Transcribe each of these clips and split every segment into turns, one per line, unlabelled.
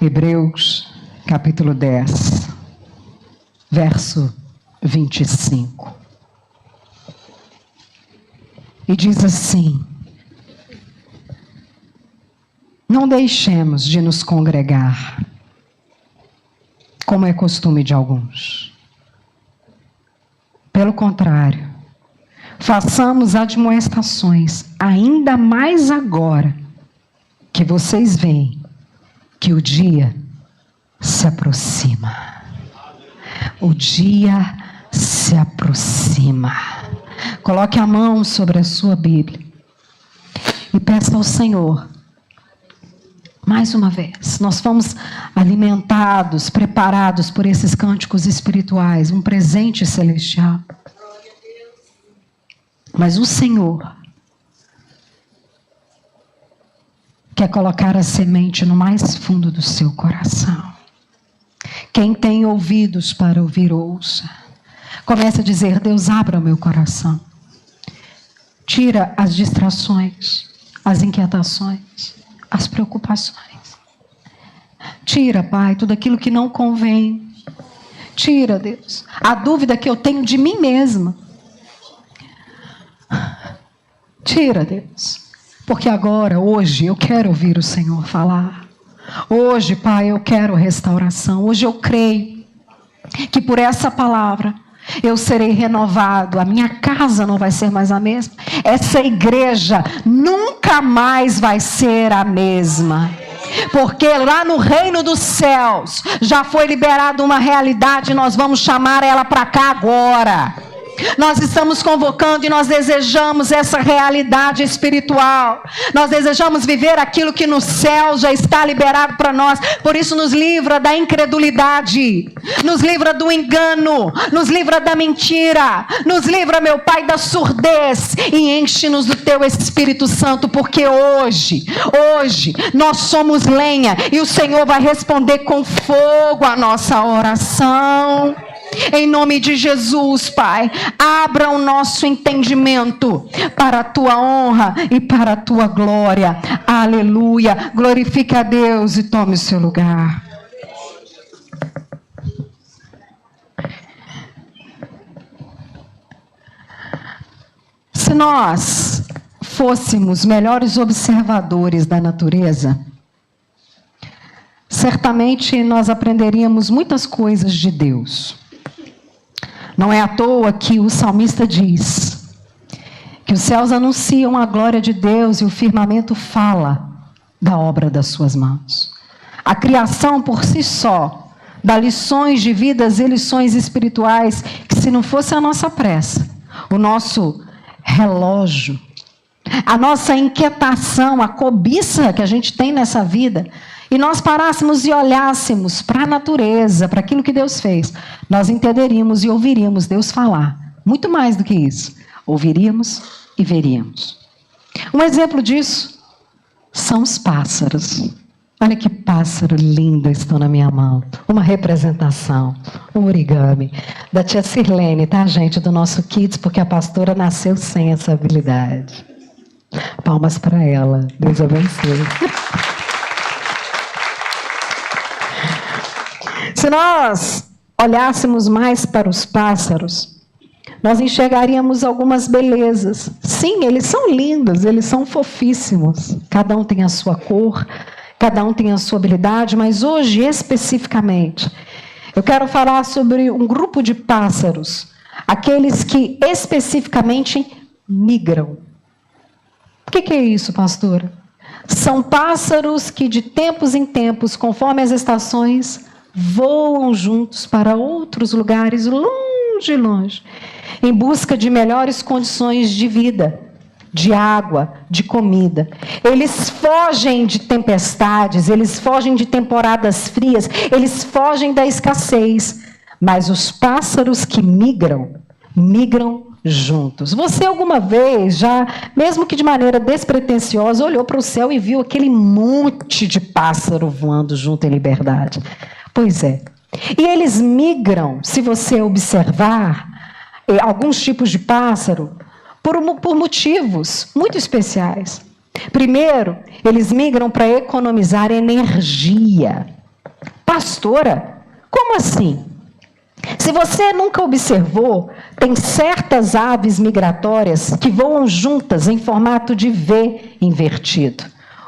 Hebreus, capítulo 10, verso 25. E diz assim: não deixemos de nos congregar, como é costume de alguns. Pelo contrário, façamos admoestações, ainda mais agora que vocês veem que o dia se aproxima. O dia se aproxima. Coloque a mão sobre a sua Bíblia e peça ao Senhor. Mais uma vez, nós fomos alimentados, preparados por esses cânticos espirituais, um presente celestial. Mas o Senhor quer colocar a semente no mais fundo do seu coração. Quem tem ouvidos para ouvir, ouça. Comece a dizer: Deus, abra o meu coração. Tira as distrações, as inquietações, as preocupações. Tira, Pai, tudo aquilo que não convém. Tira, Deus, a dúvida que eu tenho de mim mesma. Tira, Deus, porque agora, hoje, eu quero ouvir o Senhor falar. Hoje, Pai, eu quero restauração. Hoje eu creio que por essa palavra eu serei renovado. A minha casa não vai ser mais a mesma. Essa igreja nunca mais vai ser a mesma. Porque lá no reino dos céus já foi liberada uma realidade. Nós vamos chamar ela para cá agora. Nós estamos convocando e nós desejamos essa realidade espiritual. Nós desejamos viver aquilo que no céu já está liberado para nós. Por isso nos livra da incredulidade, nos livra do engano, nos livra da mentira, nos livra, meu Pai, da surdez e enche-nos do Teu Espírito Santo, porque hoje nós somos lenha e o Senhor vai responder com fogo a nossa oração. Em nome de Jesus, Pai, abra o nosso entendimento para a Tua honra e para a Tua glória. Aleluia. Glorifique a Deus e tome o seu lugar. Se nós fôssemos melhores observadores da natureza, certamente nós aprenderíamos muitas coisas de Deus. Não é à toa que o salmista diz que os céus anunciam a glória de Deus e o firmamento fala da obra das suas mãos. A criação por si só dá lições de vidas e lições espirituais que, se não fosse a nossa pressa, o nosso relógio, a nossa inquietação, a cobiça que a gente tem nessa vida, e nós parássemos e olhássemos para a natureza, para aquilo que Deus fez, nós entenderíamos e ouviríamos Deus falar. Muito mais do que isso. Ouviríamos e veríamos. Um exemplo disso são os pássaros. Olha que pássaro lindo estão na minha mão. Uma representação, um origami da tia Sirlene, tá, gente? Do nosso Kids, porque a pastora nasceu sem essa habilidade. Palmas para ela. Deus abençoe. Se nós olhássemos mais para os pássaros, nós enxergaríamos algumas belezas. Sim, eles são lindos, eles são fofíssimos. Cada um tem a sua cor, cada um tem a sua habilidade, mas hoje, especificamente, eu quero falar sobre um grupo de pássaros, aqueles que especificamente migram. O que é isso, pastora? São pássaros que de tempos em tempos, conforme as estações, voam juntos para outros lugares longe, longe, em busca de melhores condições de vida, de água, de comida. Eles fogem de tempestades, eles fogem de temporadas frias, eles fogem da escassez. Mas os pássaros que migram juntos. Você alguma vez, já, mesmo que de maneira despretensiosa, olhou para o céu e viu aquele monte de pássaro voando junto em liberdade? Pois é. E eles migram, se você observar, alguns tipos de pássaro, por motivos muito especiais. Primeiro, eles migram para economizar energia. Pastora, como assim? Se você nunca observou, tem certas aves migratórias que voam juntas em formato de V invertido.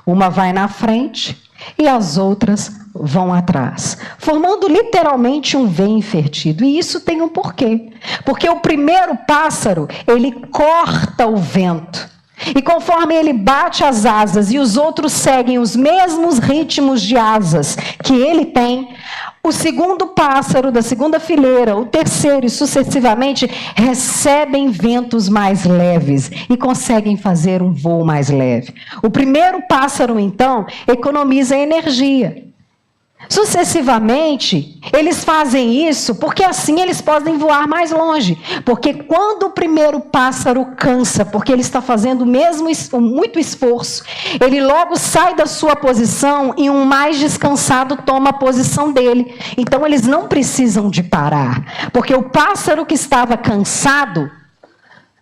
Uma vai na frente e as outras vão atrás, formando literalmente um V invertido. E isso tem um porquê. Porque o primeiro pássaro, ele corta o vento. E conforme ele bate as asas e os outros seguem os mesmos ritmos de asas que ele tem, o segundo pássaro da segunda fileira, o terceiro e sucessivamente, recebem ventos mais leves e conseguem fazer um voo mais leve. O primeiro pássaro, então, economiza energia. Sucessivamente, eles fazem isso porque assim eles podem voar mais longe. Porque quando o primeiro pássaro cansa, porque ele está fazendo muito esforço, ele logo sai da sua posição e um mais descansado toma a posição dele. Então eles não precisam de parar, porque o pássaro que estava cansado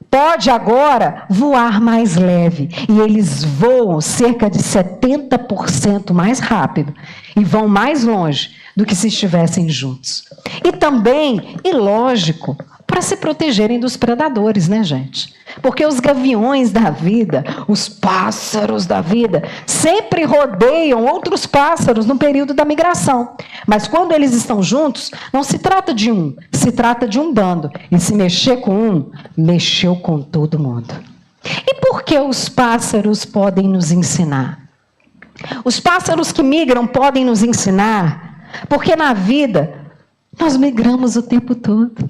pode agora voar mais leve. E eles voam cerca de 70% mais rápido. E vão mais longe do que se estivessem juntos. E também, e lógico, para se protegerem dos predadores, né, gente? Porque os gaviões da vida, os pássaros da vida, sempre rodeiam outros pássaros no período da migração. Mas quando eles estão juntos, não se trata de um, se trata de um bando. E se mexer com um, mexeu com todo mundo. E por que os pássaros podem nos ensinar? Os pássaros que migram podem nos ensinar, porque na vida nós migramos o tempo todo.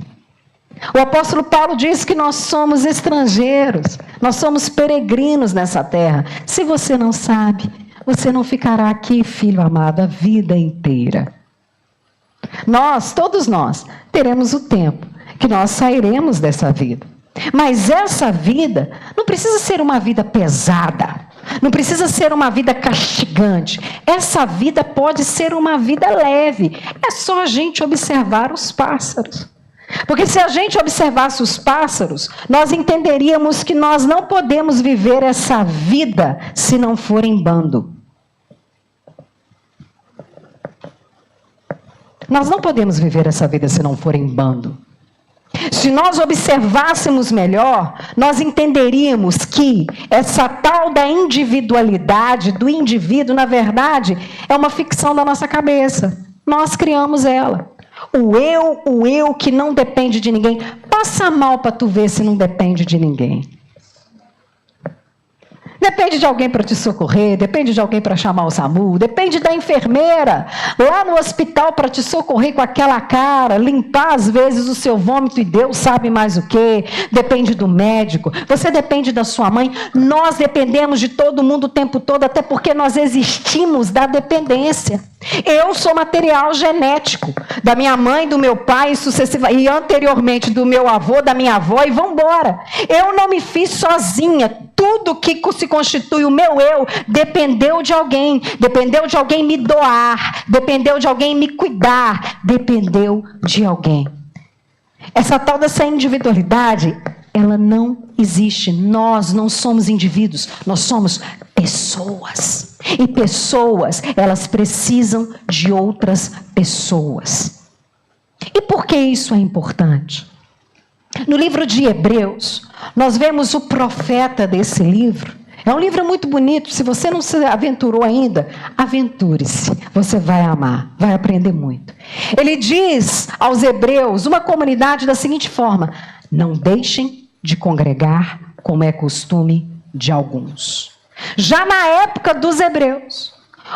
O apóstolo Paulo diz que nós somos estrangeiros, nós somos peregrinos nessa terra. Se você não sabe, você não ficará aqui, filho amado, a vida inteira. Nós, todos nós, teremos o tempo que nós sairemos dessa vida. Mas essa vida não precisa ser uma vida pesada. Não precisa ser uma vida castigante. Essa vida pode ser uma vida leve. É só a gente observar os pássaros. Porque se a gente observasse os pássaros, nós entenderíamos que nós não podemos viver essa vida se não for em bando. Nós não podemos viver essa vida se não for em bando. Se nós observássemos melhor, nós entenderíamos que essa tal da individualidade do indivíduo, na verdade, é uma ficção da nossa cabeça. Nós criamos ela. O eu que não depende de ninguém. Passa mal para tu ver se não depende de ninguém. Depende de alguém para te socorrer, depende de alguém para chamar o SAMU, depende da enfermeira lá no hospital para te socorrer com aquela cara, limpar às vezes o seu vômito e Deus sabe mais o que, depende do médico, você depende da sua mãe, nós dependemos de todo mundo o tempo todo, até porque nós existimos da dependência. Eu sou material genético da minha mãe, do meu pai e anteriormente do meu avô, da minha avó e vamos embora. Eu não me fiz sozinha. Tudo que se constitui o meu eu dependeu de alguém me doar, dependeu de alguém me cuidar, dependeu de alguém. Essa tal dessa individualidade, ela não existe. Nós não somos indivíduos, nós somos pessoas. E pessoas, elas precisam de outras pessoas. E por que isso é importante? No livro de Hebreus, nós vemos o profeta desse livro. É um livro muito bonito, se você não se aventurou ainda, aventure-se, você vai amar, vai aprender muito. Ele diz aos hebreus, uma comunidade da seguinte forma: não deixem de congregar como é costume de alguns. Já na época dos hebreus,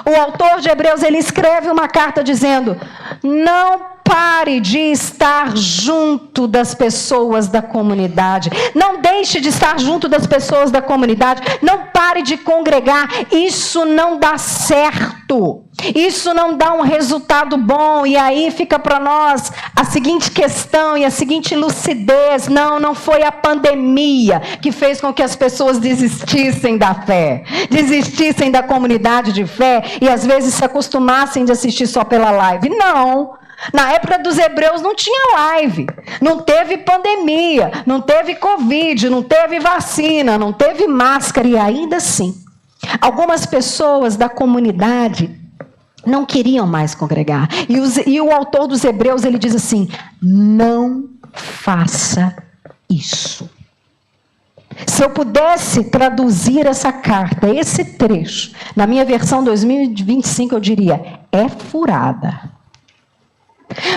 o autor de Hebreus, ele escreve uma carta dizendo: não pare de estar junto das pessoas da comunidade. Não deixe de estar junto das pessoas da comunidade. Não pare de congregar. Isso não dá certo. Isso não dá um resultado bom. E aí fica para nós a seguinte questão e a seguinte lucidez. Não foi a pandemia que fez com que as pessoas desistissem da fé, desistissem da comunidade de fé e às vezes se acostumassem de assistir só pela live. Não. Na época dos hebreus não tinha live, não teve pandemia, não teve Covid, não teve vacina, não teve máscara. E ainda assim, algumas pessoas da comunidade, Não queriam mais congregar. E o autor dos Hebreus, ele diz assim: não faça isso. Se eu pudesse traduzir essa carta, esse trecho, na minha versão 2025, eu diria: é furada.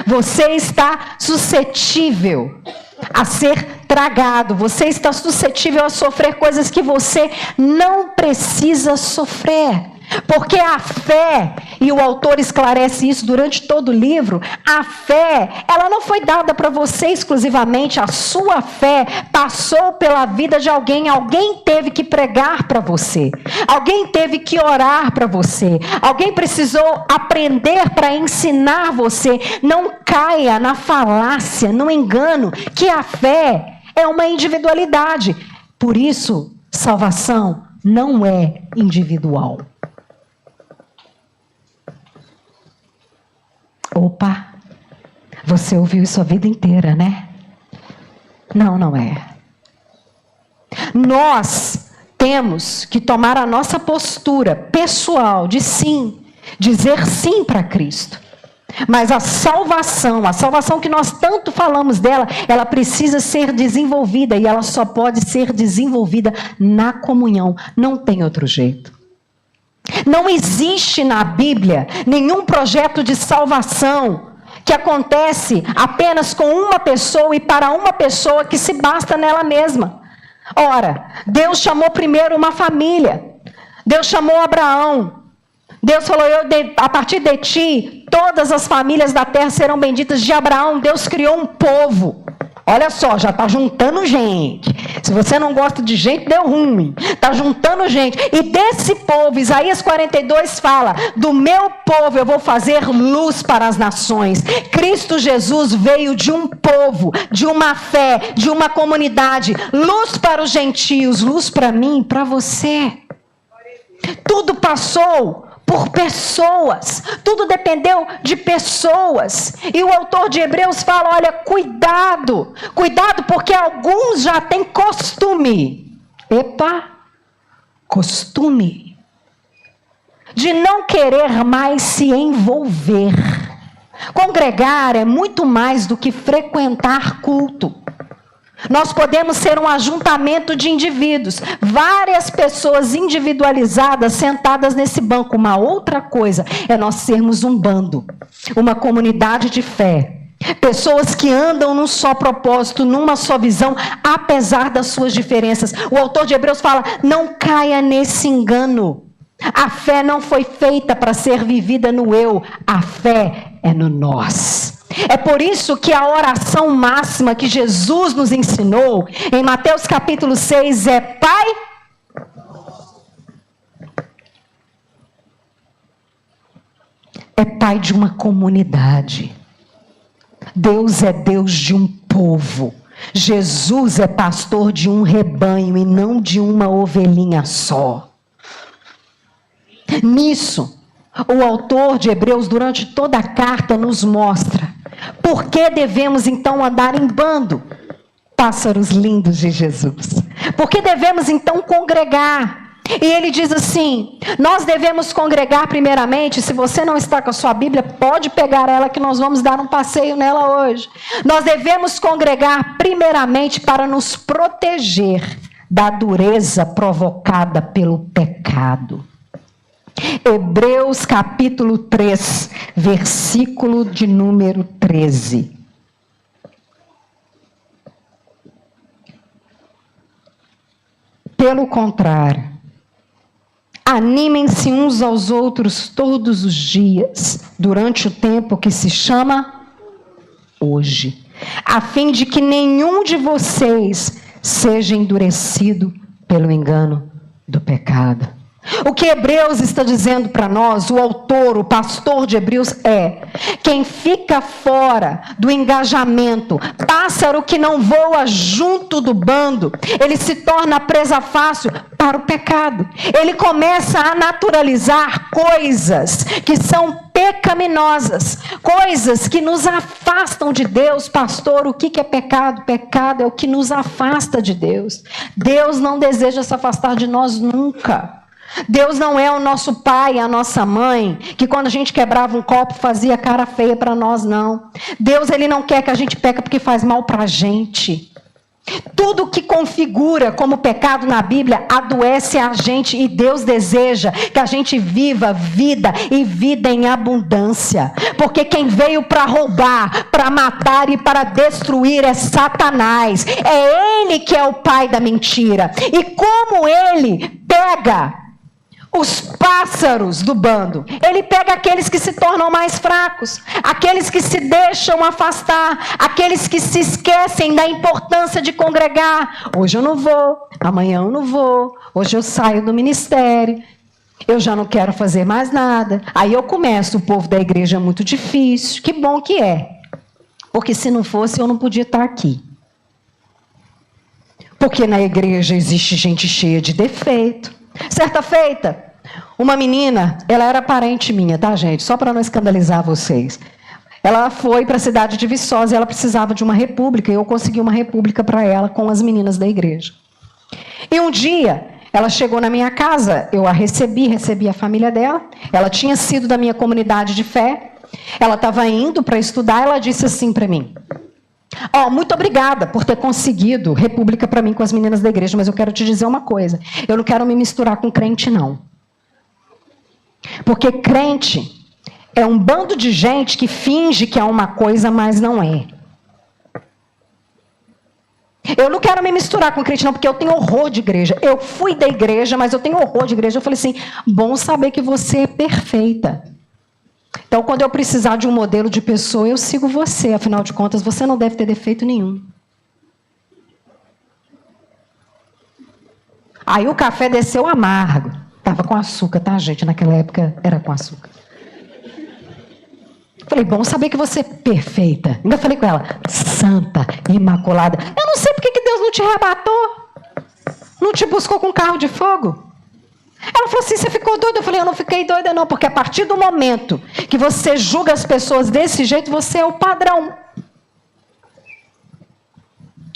Você está suscetível a ser tragado, você está suscetível a sofrer coisas que você não precisa sofrer. Porque a fé, e o autor esclarece isso durante todo o livro, a fé, ela não foi dada para você exclusivamente, a sua fé passou pela vida de alguém, alguém teve que pregar para você, alguém teve que orar para você, alguém precisou aprender para ensinar você. Não caia na falácia, no engano, que a fé é uma individualidade. Por isso, salvação não é individual. Opa, você ouviu isso a vida inteira, né? Não, não é. Nós temos que tomar a nossa postura pessoal de sim, dizer sim para Cristo. Mas a salvação que nós tanto falamos dela, ela precisa ser desenvolvida e ela só pode ser desenvolvida na comunhão. Não tem outro jeito. Não existe na Bíblia nenhum projeto de salvação que acontece apenas com uma pessoa e para uma pessoa que se basta nela mesma. Ora, Deus chamou primeiro uma família. Deus chamou Abraão. Deus falou: a partir de ti, todas as famílias da terra serão benditas. De Abraão, Deus criou um povo. Olha só, já está juntando gente. Se você não gosta de gente, deu ruim. Está juntando gente. E desse povo, Isaías 42 fala: do meu povo eu vou fazer luz para as nações. Cristo Jesus veio de um povo, de uma fé, de uma comunidade. Luz para os gentios, luz para mim, para você. Tudo passou por pessoas, tudo dependeu de pessoas. E o autor de Hebreus fala: olha, cuidado, porque alguns já têm costume, costume, de não querer mais se envolver. Congregar é muito mais do que frequentar culto. Nós podemos ser um ajuntamento de indivíduos, várias pessoas individualizadas sentadas nesse banco. Uma outra coisa é nós sermos um bando, uma comunidade de fé. Pessoas que andam num só propósito, numa só visão, apesar das suas diferenças. O autor de Hebreus fala: não caia nesse engano. A fé não foi feita para ser vivida no eu, a fé é no nós. É por isso que a oração máxima que Jesus nos ensinou, em Mateus capítulo 6, é: Pai, é Pai de uma comunidade. Deus é Deus de um povo. Jesus é pastor de um rebanho e não de uma ovelhinha só. Nisso, o autor de Hebreus, durante toda a carta, nos mostra por que devemos então andar em bando, pássaros lindos de Jesus. Por que devemos então congregar? E ele diz assim: nós devemos congregar primeiramente. Se você não está com a sua Bíblia, pode pegar ela que nós vamos dar um passeio nela hoje. Nós devemos congregar primeiramente para nos proteger da dureza provocada pelo pecado. Hebreus capítulo 3, versículo de número 13. Pelo contrário, animem-se uns aos outros todos os dias, durante o tempo que se chama hoje, a fim de que nenhum de vocês seja endurecido pelo engano do pecado. O que Hebreus está dizendo para nós, o autor, o pastor de Hebreus, é: quem fica fora do engajamento, pássaro que não voa junto do bando, ele se torna presa fácil para o pecado. Ele começa a naturalizar coisas que são pecaminosas, coisas que nos afastam de Deus. Pastor, o que é pecado? Pecado é o que nos afasta de Deus. Deus não deseja se afastar de nós nunca. Deus não é o nosso pai, a nossa mãe, que quando a gente quebrava um copo fazia cara feia para nós, não. Deus, ele não quer que a gente peque porque faz mal para a gente. Tudo que configura como pecado na Bíblia adoece a gente, e Deus deseja que a gente viva vida e vida em abundância. Porque quem veio para roubar, para matar e para destruir é Satanás. É ele que é o pai da mentira. E como ele pega os pássaros do bando, ele pega aqueles que se tornam mais fracos, aqueles que se deixam afastar, aqueles que se esquecem da importância de congregar. Hoje eu não vou, amanhã eu não vou, hoje eu saio do ministério, eu já não quero fazer mais nada. Aí eu começo, o povo da igreja é muito difícil. Que bom que é, porque se não fosse eu não podia estar aqui. Porque na igreja existe gente cheia de defeito. Certa feita, uma menina, ela era parente minha, tá, gente? Só para não escandalizar vocês. Ela foi para a cidade de Viçosa e ela precisava de uma república, e eu consegui uma república para ela com as meninas da igreja. E um dia, ela chegou na minha casa, eu a recebi a família dela, ela tinha sido da minha comunidade de fé, ela estava indo para estudar, ela disse assim para mim: muito obrigada por ter conseguido república para mim com as meninas da igreja, mas eu quero te dizer uma coisa, eu não quero me misturar com crente, não. Porque crente é um bando de gente que finge que é uma coisa, mas não é. Eu não quero me misturar com crente, não, porque eu tenho horror de igreja. Eu fui da igreja, mas eu tenho horror de igreja. Eu falei assim, bom saber que você é perfeita. Então, quando eu precisar de um modelo de pessoa, eu sigo você. Afinal de contas, você não deve ter defeito nenhum. Aí o café desceu amargo. Estava com açúcar, tá, gente? Naquela época era com açúcar. Falei, bom saber que você é perfeita. Ainda falei com ela, santa, imaculada. Eu não sei por que Deus não te arrebatou. Não te buscou com carro de fogo. Ela falou assim, você ficou doida? Eu falei, eu não fiquei doida não, porque a partir do momento que você julga as pessoas desse jeito, você é o padrão.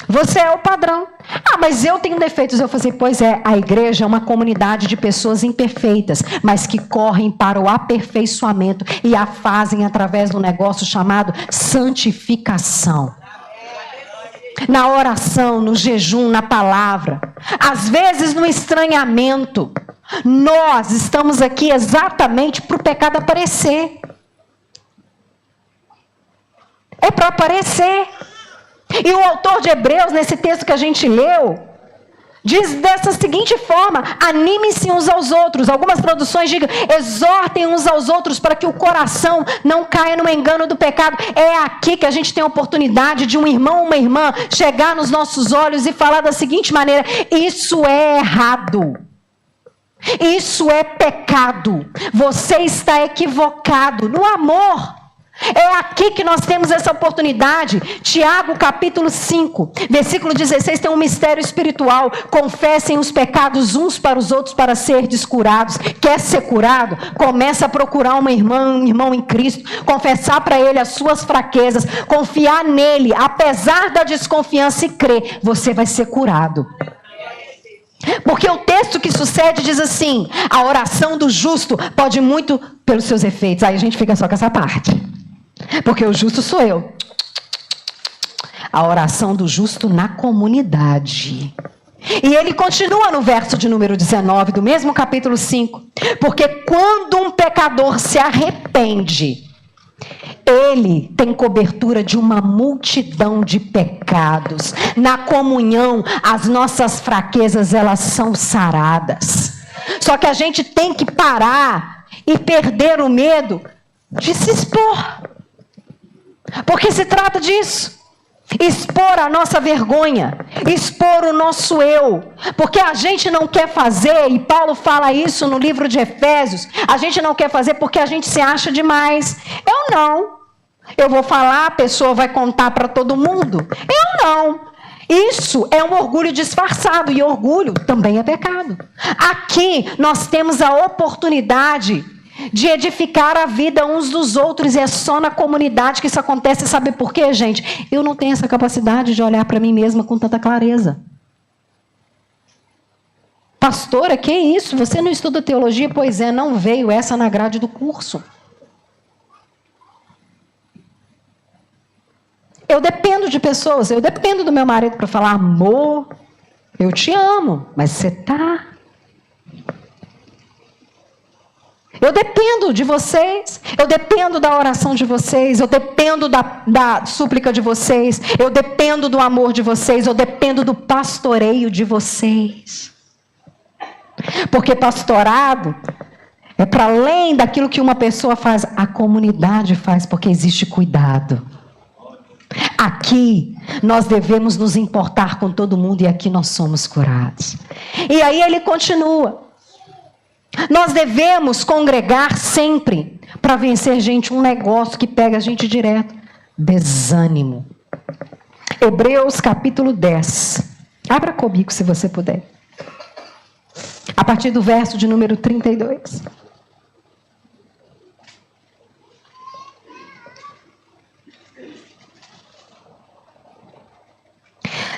Você é o padrão. Mas eu tenho defeitos. Eu falei, pois é, a igreja é uma comunidade de pessoas imperfeitas, mas que correm para o aperfeiçoamento e a fazem através do negócio chamado santificação. Na oração, no jejum, na palavra, às vezes no estranhamento. Nós estamos aqui exatamente para o pecado aparecer. É para aparecer. E o autor de Hebreus, nesse texto que a gente leu, diz dessa seguinte forma, animem-se uns aos outros. Algumas traduções digam, exortem uns aos outros para que o coração não caia no engano do pecado. É aqui que a gente tem a oportunidade de um irmão ou uma irmã chegar nos nossos olhos e falar da seguinte maneira, isso é errado. Isso é pecado. Você está equivocado no amor. É aqui que nós temos essa oportunidade. Tiago capítulo 5, versículo 16, tem um mistério espiritual. Confessem os pecados uns para os outros para serdes curados. Quer ser curado? Começa a procurar um irmão em Cristo. Confessar para ele as suas fraquezas. Confiar nele, apesar da desconfiança, e crer. Você vai ser curado. Porque o texto que sucede diz assim, a oração do justo pode muito pelos seus efeitos. Aí a gente fica só com essa parte. Porque o justo sou eu. A oração do justo na comunidade. E ele continua no verso de número 19 do mesmo capítulo 5. Porque quando um pecador se arrepende, ele tem cobertura de uma multidão de pecados. Na comunhão, as nossas fraquezas, elas são saradas. Só que a gente tem que parar e perder o medo de se expor. Porque se trata disso. Expor a nossa vergonha, expor o nosso eu, porque a gente não quer fazer, e Paulo fala isso no livro de Efésios, a gente não quer fazer porque a gente se acha demais. Eu não. Eu vou falar, a pessoa vai contar para todo mundo. Eu não. Isso é um orgulho disfarçado, e orgulho também é pecado. Aqui nós temos a oportunidade de edificar a vida uns dos outros, e é só na comunidade que isso acontece. Sabe por quê, gente? Eu não tenho essa capacidade de olhar para mim mesma com tanta clareza. Pastora, que isso? Você não estuda teologia? Pois é, não veio essa na grade do curso. Eu dependo de pessoas, eu dependo do meu marido para falar, amor, eu te amo, mas você está... Eu dependo de vocês, eu dependo da oração de vocês, eu dependo da súplica de vocês, eu dependo do amor de vocês, eu dependo do pastoreio de vocês. Porque pastorado é para além daquilo que uma pessoa faz, a comunidade faz, porque existe cuidado. Aqui nós devemos nos importar com todo mundo e aqui nós somos curados. E aí ele continua. Nós devemos congregar sempre para vencer, gente, um negócio que pega a gente direto. Desânimo. Hebreus capítulo 10. Abra comigo se você puder. A partir do verso de número 32.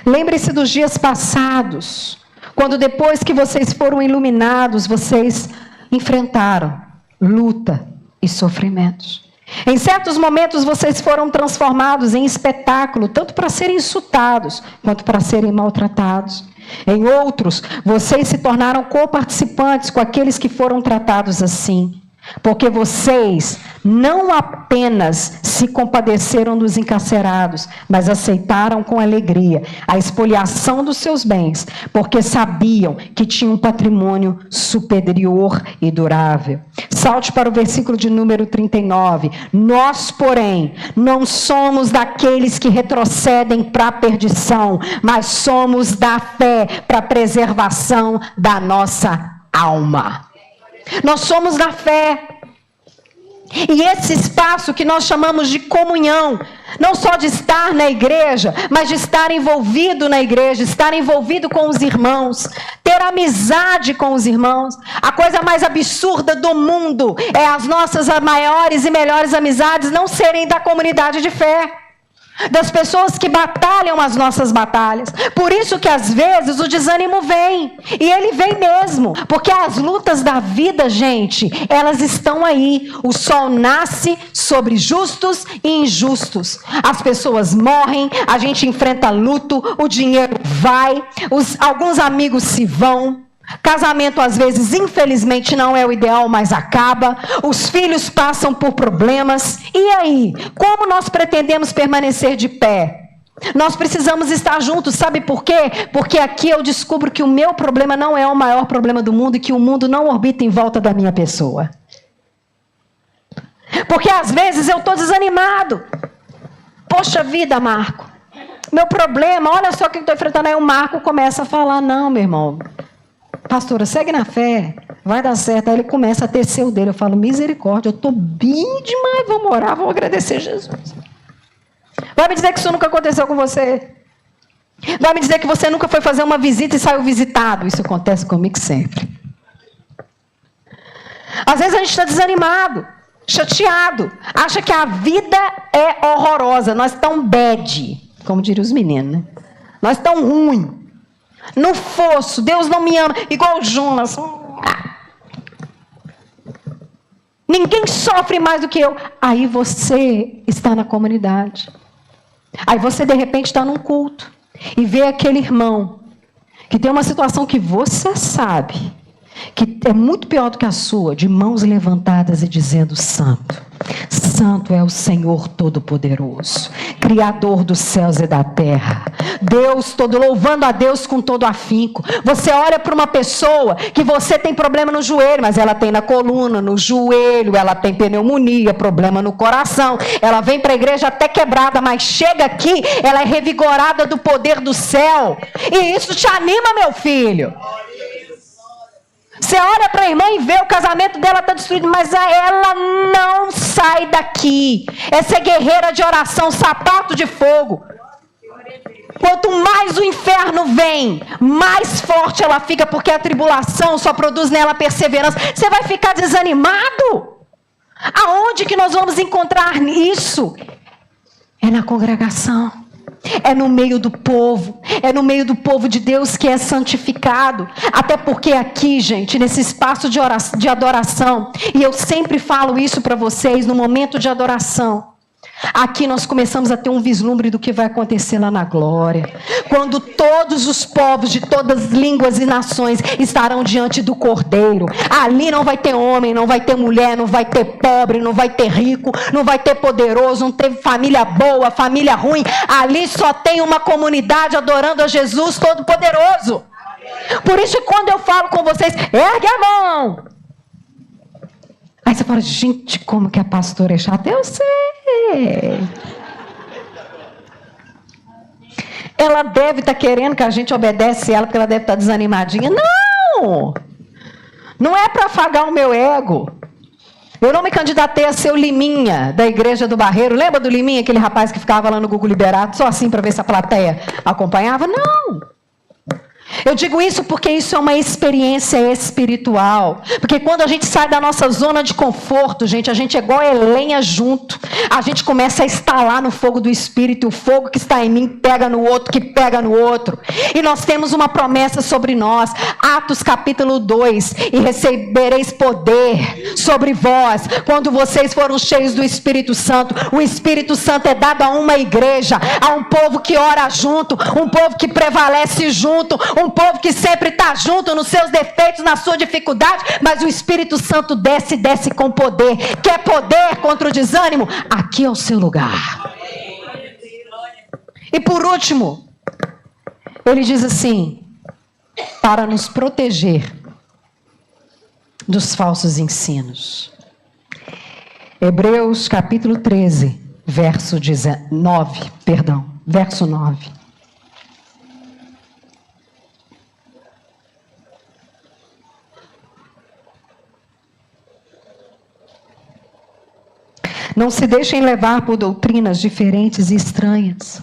Lembre-se dos dias passados, quando depois que vocês foram iluminados, vocês enfrentaram luta e sofrimentos. Em certos momentos vocês foram transformados em espetáculo, tanto para serem insultados, quanto para serem maltratados. Em outros, vocês se tornaram coparticipantes com aqueles que foram tratados assim. Porque vocês não apenas se compadeceram dos encarcerados, mas aceitaram com alegria a expoliação dos seus bens, porque sabiam que tinham um patrimônio superior e durável. Salte para o versículo de número 39. Nós, porém, não somos daqueles que retrocedem para a perdição, mas somos da fé para a preservação da nossa alma. Nós somos da fé. E esse espaço que nós chamamos de comunhão, não só de estar na igreja, mas de estar envolvido na igreja, estar envolvido com os irmãos, ter amizade com os irmãos. A coisa mais absurda do mundo é as nossas maiores e melhores amizades não serem da comunidade de fé, das pessoas que batalham as nossas batalhas. Por isso que às vezes o desânimo vem, e ele vem mesmo, porque as lutas da vida, gente, elas estão aí. O sol nasce sobre justos e injustos. As pessoas morrem, a gente enfrenta luto, o dinheiro vai, alguns amigos se vão. Casamento, às vezes, infelizmente, não é o ideal, mas acaba. Os filhos passam por problemas. E aí? Como nós pretendemos permanecer de pé? Nós precisamos estar juntos, sabe por quê? Porque aqui eu descubro que o meu problema não é o maior problema do mundo e que o mundo não orbita em volta da minha pessoa. Porque às vezes eu estou desanimado. Poxa vida, Marco. Meu problema, olha só o que eu estou enfrentando. Aí o Marco começa a falar, não, meu irmão. Pastora, segue na fé, vai dar certo. Aí ele começa a tecer o dele. Eu falo, misericórdia, eu estou bem demais, vamos orar, vamos agradecer Jesus. Vai me dizer que isso nunca aconteceu com você? Vai me dizer que você nunca foi fazer uma visita e saiu visitado? Isso acontece comigo sempre. Às vezes a gente está desanimado, chateado, acha que a vida é horrorosa, nós estamos bad, como diriam os meninos, né? Nós estamos ruim. No fosso, Deus não me ama, igual o Jonas. Ninguém sofre mais do que eu. Aí você está na comunidade. Aí você de repente está num culto e vê aquele irmão que tem uma situação que você sabe que é muito pior do que a sua, de mãos levantadas e dizendo: Santo, Santo é o Senhor Todo-Poderoso, Criador dos céus e da terra. Deus todo, louvando a Deus com todo afinco. Você olha para uma pessoa que você tem problema no joelho, mas ela tem na coluna, no joelho, ela tem pneumonia, problema no coração. Ela vem para a igreja até quebrada, mas chega aqui, ela é revigorada do poder do céu. E isso te anima, meu filho. Você olha para a irmã e vê o casamento dela está destruído, mas ela não sai daqui. Essa é guerreira de oração, sapato de fogo. Quanto mais o inferno vem, mais forte ela fica, porque a tribulação só produz nela perseverança. Você vai ficar desanimado? Aonde que nós vamos encontrar isso? É na congregação. É no meio do povo. É no meio do povo de Deus que é santificado. Até porque aqui, gente, nesse espaço de adoração, e eu sempre falo isso para vocês, no momento de adoração, aqui nós começamos a ter um vislumbre do que vai acontecer lá na glória. Quando todos os povos de todas as línguas e nações estarão diante do Cordeiro. Ali não vai ter homem, não vai ter mulher, não vai ter pobre, não vai ter rico, não vai ter poderoso, não tem família boa, família ruim. Ali só tem uma comunidade adorando a Jesus Todo-Poderoso. Por isso que quando eu falo com vocês, ergue a mão. Aí você fala, gente, como que a pastora é chata? Eu sei. Ela deve estar querendo que a gente obedece ela, porque ela deve estar desanimadinha. Não! Não é para afagar o meu ego. Eu não me candidatei a ser o Liminha da igreja do Barreiro. Lembra do Liminha, aquele rapaz que ficava lá no Google Liberato, só assim para ver se a plateia acompanhava? Não! Eu digo isso porque isso é uma experiência espiritual. Porque quando a gente sai da nossa zona de conforto, gente, a gente é igual a lenha junto. A gente começa a estalar no fogo do Espírito. E o fogo que está em mim pega no outro, que pega no outro. E nós temos uma promessa sobre nós. Atos capítulo 2. E recebereis poder sobre vós, quando vocês foram cheios do Espírito Santo. O Espírito Santo é dado a uma igreja, a um povo que ora junto, um povo que prevalece junto, um povo que sempre está junto nos seus defeitos, na sua dificuldade, mas o Espírito Santo desce com poder. Quer poder contra o desânimo? Aqui é o seu lugar. E por último, ele diz assim, para nos proteger dos falsos ensinos. Hebreus capítulo 13, verso 9. Não se deixem levar por doutrinas diferentes e estranhas,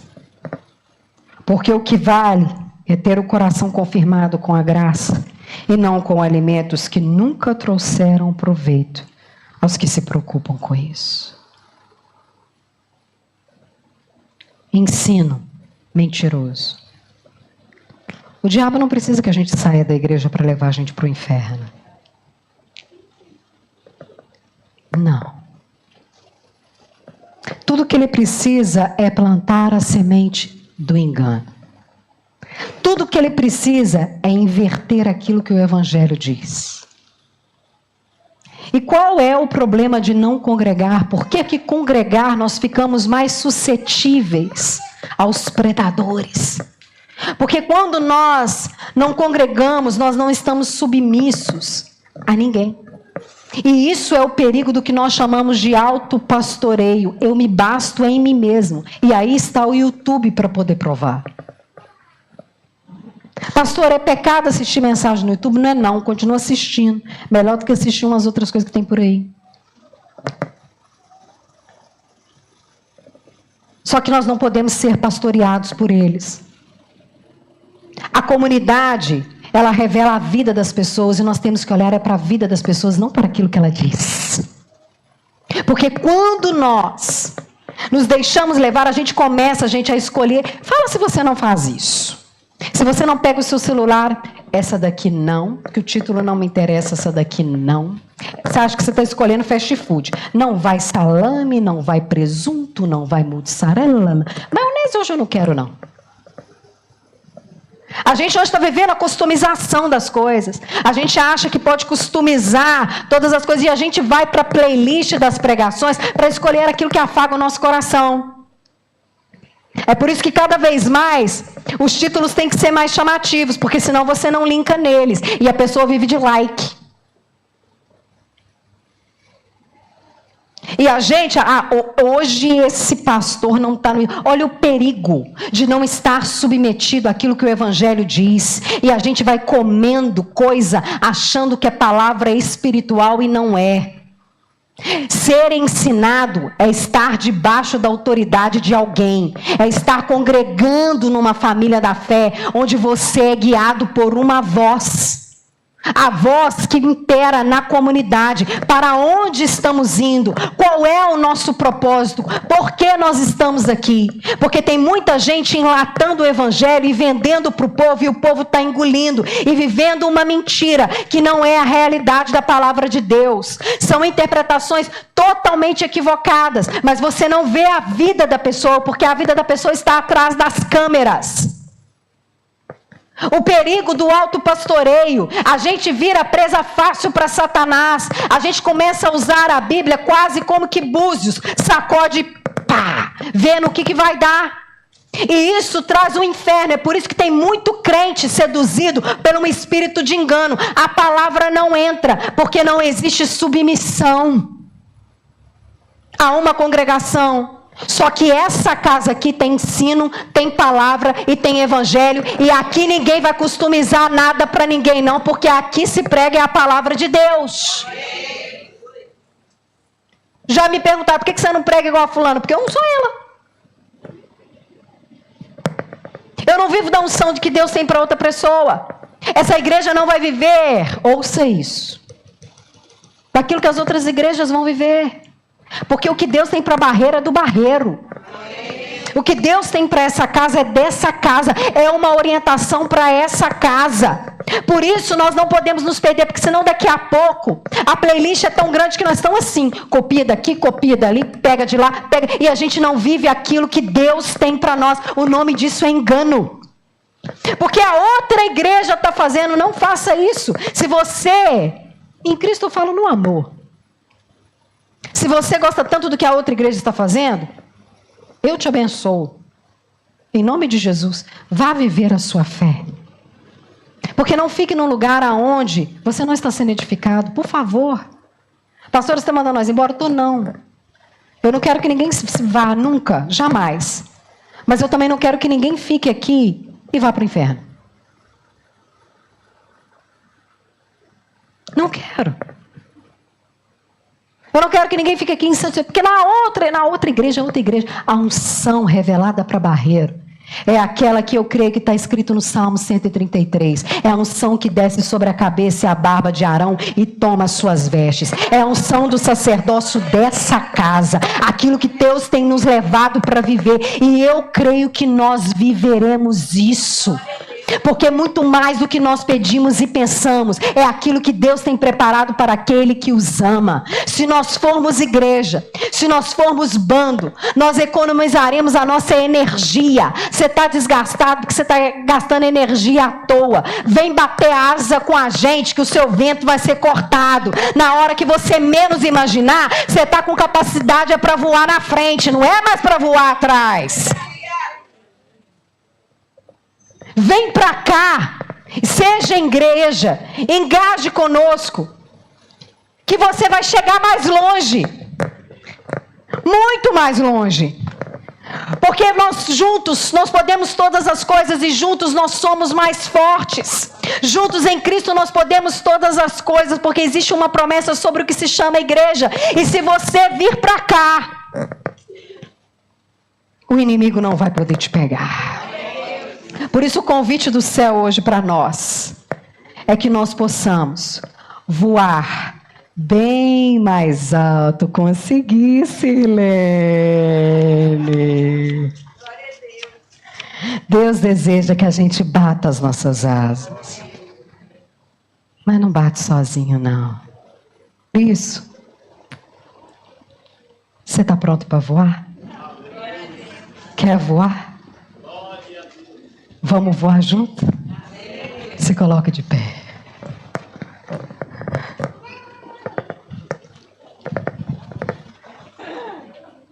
porque o que vale é ter o coração confirmado com a graça e não com alimentos que nunca trouxeram proveito aos que se preocupam com isso. Ensino mentiroso. O diabo não precisa que a gente saia da igreja para levar a gente para o inferno. Não. Tudo que ele precisa é plantar a semente do engano. Tudo que ele precisa é inverter aquilo que o Evangelho diz. E qual é o problema de não congregar? Por que congregar nós ficamos mais suscetíveis aos predadores? Porque quando nós não congregamos, nós não estamos submissos a ninguém. E isso é o perigo do que nós chamamos de autopastoreio. Eu me basto em mim mesmo. E aí está o YouTube para poder provar. Pastor, é pecado assistir mensagem no YouTube? Não é não, continua assistindo. Melhor do que assistir umas outras coisas que tem por aí. Só que nós não podemos ser pastoreados por eles. A comunidade, ela revela a vida das pessoas e nós temos que olhar para a vida das pessoas, não para aquilo que ela diz. Porque quando nós nos deixamos levar, a gente começa a escolher. Fala se você não faz isso. Se você não pega o seu celular, essa daqui não, que o título não me interessa, essa daqui não. Você acha que você está escolhendo fast food. Não vai salame, não vai presunto, não vai mussarela. Maionese hoje eu não quero não. A gente hoje está vivendo a customização das coisas. A gente acha que pode customizar todas as coisas e a gente vai para a playlist das pregações para escolher aquilo que afaga o nosso coração. É por isso que cada vez mais os títulos têm que ser mais chamativos, porque senão você não linka neles e a pessoa vive de like. E a gente, hoje esse pastor não está no... Olha o perigo de não estar submetido àquilo que o Evangelho diz. E a gente vai comendo coisa achando que a palavra é espiritual e não é. Ser ensinado é estar debaixo da autoridade de alguém. É estar congregando numa família da fé, onde você é guiado por uma voz. A voz que impera na comunidade. Para onde estamos indo? Qual é o nosso propósito? Por que nós estamos aqui? Porque tem muita gente enlatando o evangelho e vendendo para o povo, e o povo está engolindo e vivendo uma mentira que não é a realidade da palavra de Deus. São interpretações totalmente equivocadas, mas você não vê a vida da pessoa, porque a vida da pessoa está atrás das câmeras. O perigo do autopastoreio, a gente vira presa fácil para Satanás, a gente começa a usar a Bíblia quase como que búzios, sacode, pá, vendo o que vai dar. E isso traz o inferno, é por isso que tem muito crente seduzido pelo um espírito de engano. A palavra não entra, porque não existe submissão a uma congregação. Só que essa casa aqui tem ensino, tem palavra e tem evangelho. E aqui ninguém vai customizar nada para ninguém não, porque aqui se prega a palavra de Deus. Já me perguntaram, por que você não prega igual a fulano? Porque eu não sou ela. Eu não vivo da unção de que Deus tem para outra pessoa. Essa igreja não vai viver, ouça isso, daquilo que as outras igrejas vão viver. Porque o que Deus tem para a barreira é do barreiro. O que Deus tem para essa casa é dessa casa. É uma orientação para essa casa. Por isso nós não podemos nos perder, porque senão daqui a pouco a playlist é tão grande que nós estamos assim, copia daqui, copia dali, pega de lá, pega, e a gente não vive aquilo que Deus tem para nós. O nome disso é engano. Porque a outra igreja está fazendo, não faça isso. Se você, em Cristo eu falo no amor, se você gosta tanto do que a outra igreja está fazendo, eu te abençoo. Em nome de Jesus, vá viver a sua fé. Porque não fique num lugar aonde você não está sendo edificado. Por favor. Pastor, você está mandando nós embora? Eu não. Eu não quero que ninguém se vá nunca, jamais. Mas eu também não quero que ninguém fique aqui e vá para o inferno. Não quero. Eu não quero que ninguém fique aqui em Santo, porque na outra igreja, a unção revelada para barreiro é aquela que eu creio que está escrito no Salmo 133. É a unção que desce sobre a cabeça e a barba de Arão e toma as suas vestes. É a unção do sacerdócio dessa casa. Aquilo que Deus tem nos levado para viver. E eu creio que nós viveremos isso. Porque muito mais do que nós pedimos e pensamos é aquilo que Deus tem preparado para aquele que os ama. Se nós formos igreja, se nós formos bando, nós economizaremos a nossa energia. Você está desgastado porque você está gastando energia à toa. Vem bater asa com a gente que o seu vento vai ser cortado. Na hora que você menos imaginar, você está com capacidade para voar na frente, não é mais para voar atrás. Vem para cá, seja igreja, engaje conosco, que você vai chegar mais longe, muito mais longe, porque nós juntos, nós podemos todas as coisas e juntos nós somos mais fortes, juntos em Cristo nós podemos todas as coisas, porque existe uma promessa sobre o que se chama igreja, e se você vir para cá, o inimigo não vai poder te pegar. Por isso o convite do céu hoje para nós é que nós possamos voar bem mais alto. Consegui, Silene. Deus deseja que a gente bata as nossas asas. Mas não bate sozinho, não. Isso. Você está pronto para voar? Quer voar? Vamos voar junto? Se coloca de pé.